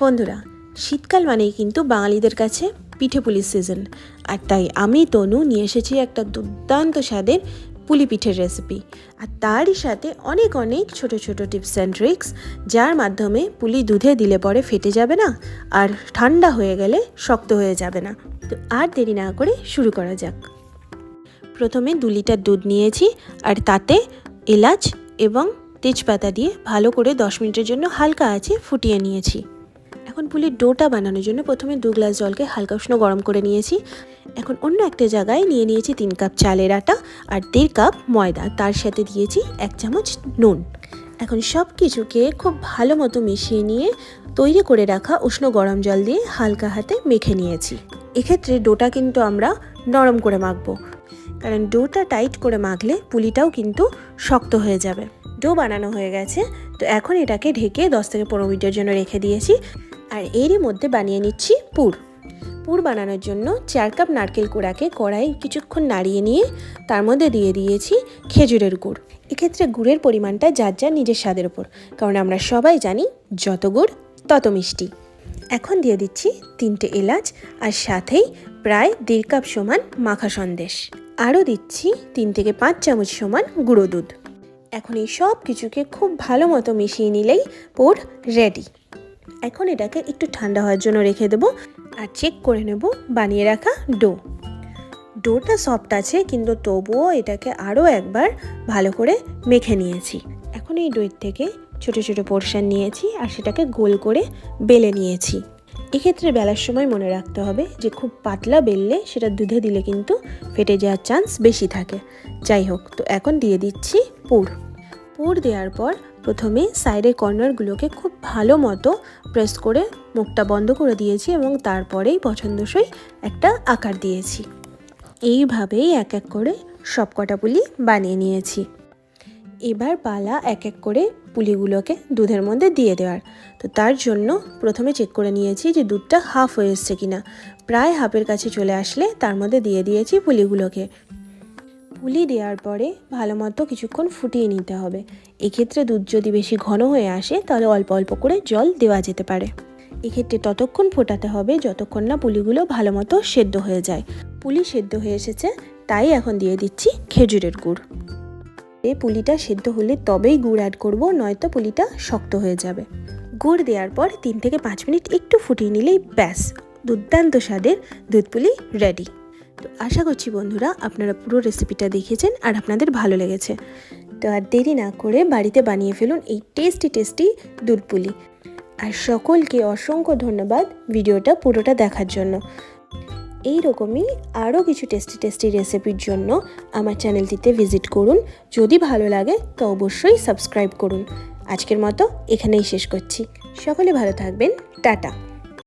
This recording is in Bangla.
বন্ধুরা, শীতকাল মানেই কিন্তু বাঙালিদের কাছে পিঠে পুলির সিজন। আর তাই আমি তনু নিয়ে এসেছি একটা দুর্দান্ত স্বাদের পুলি পিঠের রেসিপি। আর তারই সাথে অনেক অনেক ছোট ছোট টিপস অ্যান্ড ট্রিক্স, যার মাধ্যমে পুলি দুধে দিলে পরে ফেটে যাবে না, আর ঠান্ডা হয়ে গেলে শক্ত হয়ে যাবে না। তো আর দেরি না করে শুরু করা যাক। প্রথমে 2 লিটার দুধ নিয়েছি, আর তাতে এলাচ এবং তেজপাতা দিয়ে ভালো করে 10 মিনিটের জন্য হালকা আঁচে ফুটিয়ে নিয়েছি। এখন পুলির ডোটা বানানোর জন্য প্রথমে 2 গ্লাস জলকে হালকা উষ্ণ গরম করে নিয়েছি। এখন অন্য একটা জায়গায় নিয়ে নিয়েছি 3 কাপ চালের আটা আর 1.5 কাপ ময়দা, তার সাথে দিয়েছি 1 চামচ নুন। এখন সব কিছুকে খুব ভালো মতো মিশিয়ে নিয়ে তৈরি করে রাখা উষ্ণ গরম জল দিয়ে হালকা হাতে মেখে নিয়েছি। এক্ষেত্রে ডোটা কিন্তু আমরা নরম করে মাখবো, কারণ ডোটা টাইট করে মাখলে পুলিটাও কিন্তু শক্ত হয়ে যাবে। ডো বানানো হয়ে গেছে, তো এখন এটাকে ঢেকে 10 থেকে 15 মিনিটের জন্য রেখে দিয়েছি। আর এরই মধ্যে বানিয়ে নিচ্ছি পুর বানানোর জন্য 4 কাপ নারকেল কোড়াকে কড়াই কিছুক্ষণ নাড়িয়ে নিয়ে তার মধ্যে দিয়ে দিয়েছি খেজুরের গুড়। এক্ষেত্রে গুড়ের পরিমাণটা যার যার নিজের স্বাদের উপর, কারণ আমরা সবাই জানি যত গুড় তত মিষ্টি। এখন দিয়ে দিচ্ছি 3টে এলাচ, আর সাথেই প্রায় 1.5 কাপ সমান মাখা সন্দেশ। আরও দিচ্ছি 3 থেকে 5 চামচ সমান গুঁড়ো দুধ। এখন এই সব কিছুকে খুব ভালো মতো মিশিয়ে নিলেই পুর রেডি। এখন এটাকে একটু ঠান্ডা হওয়ার জন্য রেখে দেবো, আর চেক করে নেব বানিয়ে রাখা ডোটা সফট আছে, কিন্তু তবুও এটাকে আরও একবার ভালো করে মেখে নিয়েছি। এখন এই ডোয়ের থেকে ছোট ছোট পোর্শন নিয়েছি, আর সেটাকে গোল করে বেলে নিয়েছি। এক্ষেত্রে বেলার সময় মনে রাখতে হবে যে খুব পাতলা বেললে সেটা দুধে দিলে কিন্তু ফেটে যাওয়ার চান্স বেশি থাকে। যাই হোক, তো এখন দিয়ে দিচ্ছি পুর দেওয়ার পর প্রথমে সাইডের কর্নারগুলোকে খুব ভালো মতো প্রেস করে মুখটা বন্ধ করে দিয়েছি, এবং তারপরেই পছন্দসই একটা আকার দিয়েছি। এইভাবেই এক এক করে সব কটা পুলি বানিয়ে নিয়েছি। এবার পালা এক এক করে পুলিগুলোকে দুধের মধ্যে দিয়ে দেওয়ার। তো তার জন্য প্রথমে চেক করে নিয়েছি যে দুধটা হাফ হয়ে এসছে কিনা। প্রায় হাফের কাছে চলে আসলে তার মধ্যে দিয়ে দিয়েছি পুলিগুলোকে। পুলি দেওয়ার পরে ভালো মতো কিছুক্ষণ ফুটিয়ে নিতে হবে। এক্ষেত্রে দুধ যদি বেশি ঘন হয়ে আসে তাহলে অল্প অল্প করে জল দেওয়া যেতে পারে। এক্ষেত্রে ততক্ষণ ফোটাতে হবে যতক্ষণ না পুলিগুলো ভালো মতো সেদ্ধ হয়ে যায়। পুলি সেদ্ধ হয়ে এসেছে, তাই এখন দিয়ে দিচ্ছি খেজুরের গুড়। এই পুলিটা সেদ্ধ হলে তবেই গুড় অ্যাড করব, নয়তো পুলিটা শক্ত হয়ে যাবে। গুড় দেওয়ার পর 3 থেকে 5 মিনিট একটু ফুটিয়ে নিলেই ব্যাস দুর্দান্ত স্বাদের দুধ পুলি রেডি। তো আশা করছি বন্ধুরা আপনারা পুরো রেসিপিটা দেখেছেন আর আপনাদের ভালো লেগেছে। তো আর দেরি না করে বাড়িতে বানিয়ে ফেলুন এই টেস্টি দুধ পুলি। আর সকলকে অসংখ্য ধন্যবাদ ভিডিওটা পুরোটা দেখার জন্য। এই রকমই আরও কিছু টেস্টি রেসিপির জন্য আমার চ্যানেলটিতে ভিজিট করুন। যদি ভালো লাগে তো অবশ্যই সাবস্ক্রাইব করুন। আজকের মতো এখানেই শেষ করছি। সকলে ভালো থাকবেন, টাটা।